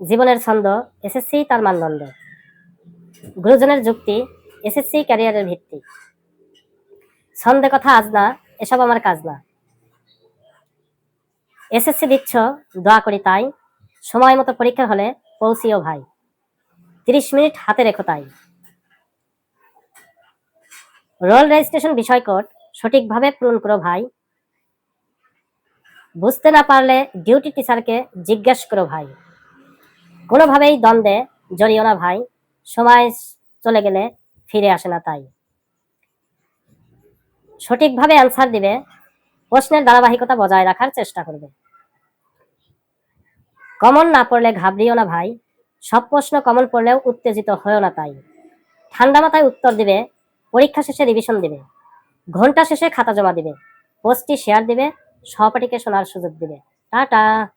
জীবনের ছন্দ, এসএসসি তার মানদণ্ড। গুরুজনের যুক্তি, এসএসসি ক্যারিয়ারের ভিত্তি। ছন্দে কথা আজ না, এসব আমার কাজ না। এসএসসি দিচ্ছ, দোয়া করি তাই। সময় মতো পরীক্ষা হলে পৌঁছিও ভাই। 30 মিনিট হাতে রেখো তাই। রোল রেজিস্ট্রেশন বিষয় কোড সঠিকভাবে পূরণ করো ভাই। বুঝতে না পারলে ডিউটি টিচারকে জিজ্ঞেস করো ভাই। কোনোভাবেই দ্বন্দ্বে জড়িও না ভাই, সময় চলে গেলে ফিরে আসে না তাই। সঠিকভাবে অ্যান্সার দিবে, প্রশ্নের ধারাবাহিকতা বজায় রাখার চেষ্টা করবে। কমন না পড়লে ঘাবড়িও না ভাই, সব প্রশ্ন কমন পড়লেও উত্তেজিত হয়েও না তাই। ঠান্ডা মাথায় উত্তর দিবে, পরীক্ষা শেষে রিভিশন দিবে, ঘন্টা শেষে খাতা জমা দিবে, পোস্টটি শেয়ার দিবে, সহপাঠীকে শোনার সুযোগ দিবে। টাটা।